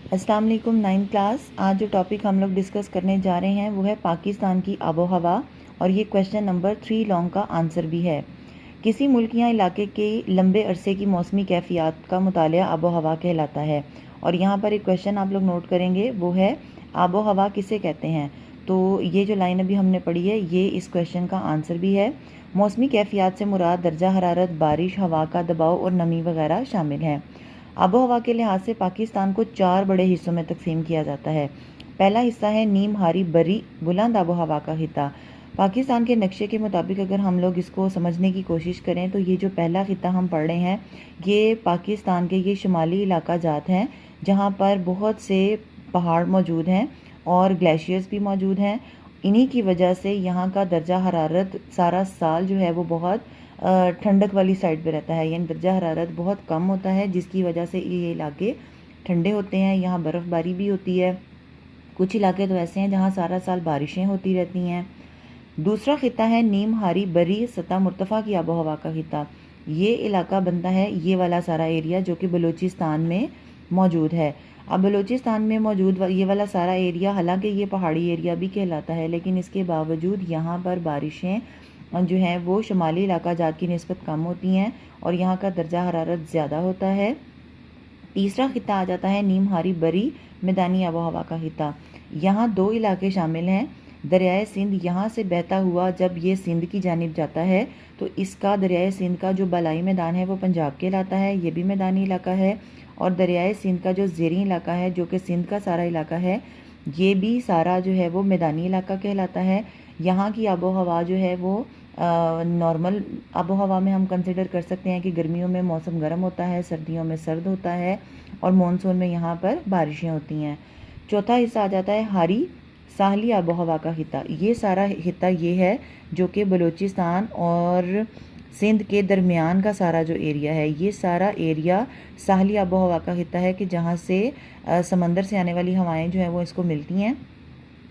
अस्सलाम वालेकुम 9th class. आज जो टॉपिक हम लोग डिस्कस करने जा रहे हैं वो है पाकिस्तान की आबो हवा, और ये क्वेश्चन नंबर 3 लॉन्ग का आंसर भी है। किसी मुल्क या इलाके के लंबे अरसे की मौसमी कैफियत का मुतालिया आबो हवा कहलाता है। और यहाँ पर एक क्वेश्चन आप लोग नोट करेंगे, वो है आबो हवा किसे कहते हैं। तो ये जो लाइन अभी हमने पढ़ी है ये इस क्वेश्चन का आंसर भी है। मौसमी कैफियत से मुराद दर्जा हरारत, बारिश, हवा का दबाव और नमी वगैरह शामिल हैं। आबो हवा के लिहाज से पाकिस्तान को 4 बड़े हिस्सों में तकसीम किया जाता है। पहला हिस्सा है नीम हारी बरी बुलंद आबो हवा का खिता। पाकिस्तान के नक्शे के मुताबिक अगर हम लोग इसको समझने की कोशिश करें तो ये जो पहला खिता हम पढ़ रहे हैं ये पाकिस्तान के ये शुमाली इलाका जात हैं जहाँ पर बहुत से पहाड़ मौजूद हैं और ग्लेशियर्स भी मौजूद हैं। इन्हीं की वजह से यहाँ का दर्जा हरारत सारा साल जो है वो बहुत ठंडक वाली साइड पे रहता है, यानी दर्जा हरारत बहुत कम होता है, जिसकी वजह से ये इलाके ठंडे होते हैं। यहाँ बर्फ़बारी भी होती है। कुछ इलाके तो ऐसे हैं जहाँ सारा साल बारिशें होती रहती हैं। दूसरा खिता है नीम हारी बरी सतह मुर्तफ़ा की आबो हवा का खिता। ये इलाका बनता है ये वाला सारा एरिया जो कि बलूचिस्तान में मौजूद है। अब बलूचिस्तान में मौजूद ये वाला सारा एरिया, हालांकि ये पहाड़ी एरिया भी कहलाता है, लेकिन इसके बावजूद यहाँ पर बारिशें जो हैं वो शुमाली इलाका जात की निस्बत कम होती हैं और यहाँ का दर्जा हरारत ज़्यादा होता है। तीसरा खिता आ जाता है नीम हारी बरी मैदानी आबो हवा का खिता। यहाँ 2 इलाके शामिल हैं। दरियाए सिंध यहाँ से बहता हुआ जब ये सिंध की जानिब जाता है तो इसका दरियाए सिंध का जो बलाई मैदान है वो पंजाब कहलाता है, ये भी मैदानी इलाका है। और दरियाए सिंध का जो ज़ेरी इलाका है जो कि सिंध का सारा इलाका है, ये भी सारा जो है वो मैदानी इलाका कहलाता है। यहाँ की आबो हवा जो है वो नॉर्मल आबो हवा में हम कंसिडर कर सकते हैं कि गर्मियों में मौसम गर्म होता है, सर्दियों में सर्द होता है और मानसून में यहाँ पर बारिशें होती हैं। चौथा हिस्सा आ जाता है हारी साहली आबो हवा का खिता। ये सारा खिता ये है जो कि बलूचिस्तान और सिंध के दरमियान का सारा जो एरिया है, ये सारा एरिया साहली आबो हवा का खिता है कि जहाँ से समंदर से आने वाली हवाएं जो हैं वो इसको मिलती हैं।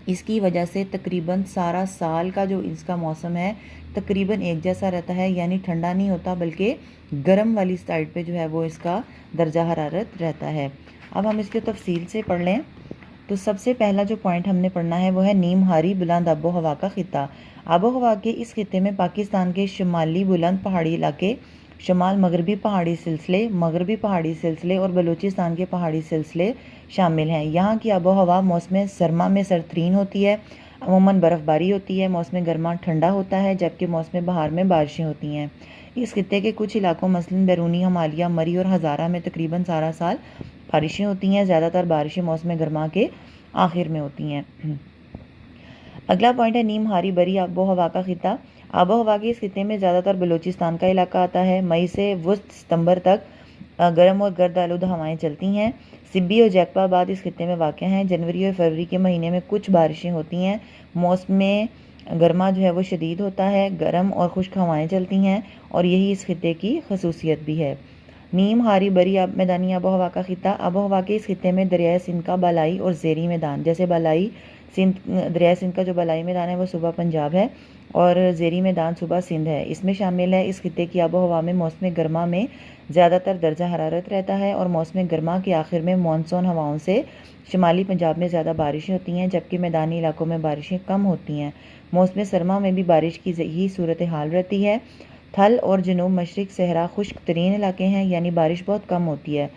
इसकी वजह से तकरीबन सारा साल का जो इसका मौसम है तकरीबन एक जैसा रहता है, यानी ठंडा नहीं होता बल्कि गर्म वाली साइड पे जो है वो इसका दर्जा हरारत रहता है। अब हम इसके तफसील से पढ़ लें तो सबसे पहला जो पॉइंट हमने पढ़ना है वो है नीम हारी बुलंद आबो हवा का खिता। आबो हवा के इस खिते में पाकिस्तान के शुमाली बुलंद पहाड़ी इलाके, शुमाल मगरबी पहाड़ी सिलसिले और बलूचिस्तान के पहाड़ी सिलसिले शामिल हैं। यहाँ की आबो हवा मौसम सरमा में सरतरीन होती है, अमूमन बर्फ़बारी होती है। मौसम गर्मा ठंडा होता है जबकि मौसम बहार में बारिशें होती हैं। इस खिते के कुछ इलाकों मसलन बैरूनी हिमालय, मरी और हज़ारा में तकरीबन सारा साल बारिशें होती हैं। ज़्यादातर बारिशें मौसम गर्मा के आखिर में होती हैं। अगला पॉइंट है नीम हारी बरी आबो हवा का खिता। आबो हवा के इस खिते में ज़्यादातर बलूचिस्तान का इलाका आता है। मई से वस्त सितंबर तक गर्म और गर्द आलूद हवाएं चलती हैं। सिब्बी और जैकबाबाद इस खिते में वाक़या हैं। जनवरी और फरवरी के महीने में कुछ बारिशें होती हैं। मौसम गर्मा जो है वो शदीद होता है, गर्म और खुश्क हवाएं चलती हैं और यही इस खिते की खसूसियत भी है। नीम हारी बरी मैदानी आबो हवा का खिता। आबो हवा के इस खिते में दरियाए सिंध का बलाई और ज़ेरी मैदान, जैसे बलाई सिंध, दरियाए सिंध का जो बलाई मैदान है वो सुबह पंजाब है और ज़ेरी मैदान सुबह सिंध है, इसमें शामिल है। इस खिते की आबो हवा में मौसम गर्मा में ज़्यादातर दर्जा हरारत रहता है और मौसम गर्मा के आखिर में मानसून हवाओं से शुमाली पंजाब में ज़्यादा बारिशें होती हैं जबकि मैदानी इलाकों में बारिशें कम होती हैं। मौसम सरमा में भी बारिश की ही सूरत हाल रहती है। थल और जनूब मशरक सहरा खुश्क तरीन इलाके हैं, यानी बारिश बहुत कम होती है।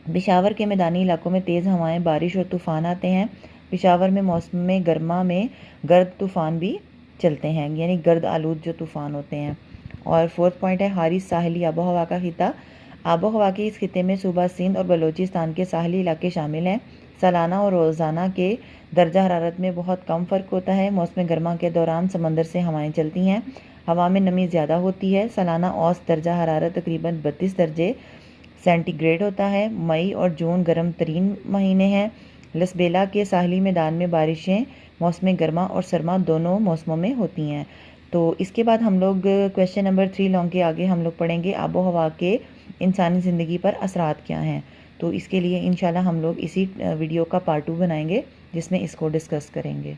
पेशावर के मैदानी इलाकों में तेज़ हवाएं, बारिश और तूफ़ान आते हैं। पेशावर में मौसम गर्मा में गर्द तूफ़ान भी चलते हैं, यानी गर्द आलूद जो तूफ़ान होते हैं। और फोर्थ पॉइंट है हारी साहली आबो हवा का खिता। आबो हवा के इस खिते में सूबा सिंध और बलूचिस्तान के साहली इलाके शामिल हैं। सालाना और रोज़ाना के दर्जा हरारत में बहुत कम फ़र्क होता है। मौसम गर्मा के दौरान समंदर से हवाएं चलती हैं, हवा में नमी ज़्यादा होती है। सालाना औसत दर्जा हरारत तकरीबन 32 दर्जे सेंटीग्रेड होता है। मई और जून गर्म तरीन महीने हैं। लसबेला के साहली मैदान में बारिशें मौसम गर्मा और सरमा दोनों मौसमों में होती हैं। तो इसके बाद हम लोग क्वेश्चन नंबर 3 लॉन्ग के आगे हम लोग पढ़ेंगे आबो हवा के इंसानी ज़िंदगी पर असरात क्या हैं। तो इसके लिए इंशाल्लाह हम लोग इसी वीडियो का पार्ट 2 बनाएंगे जिसमें इसको डिस्कस करेंगे।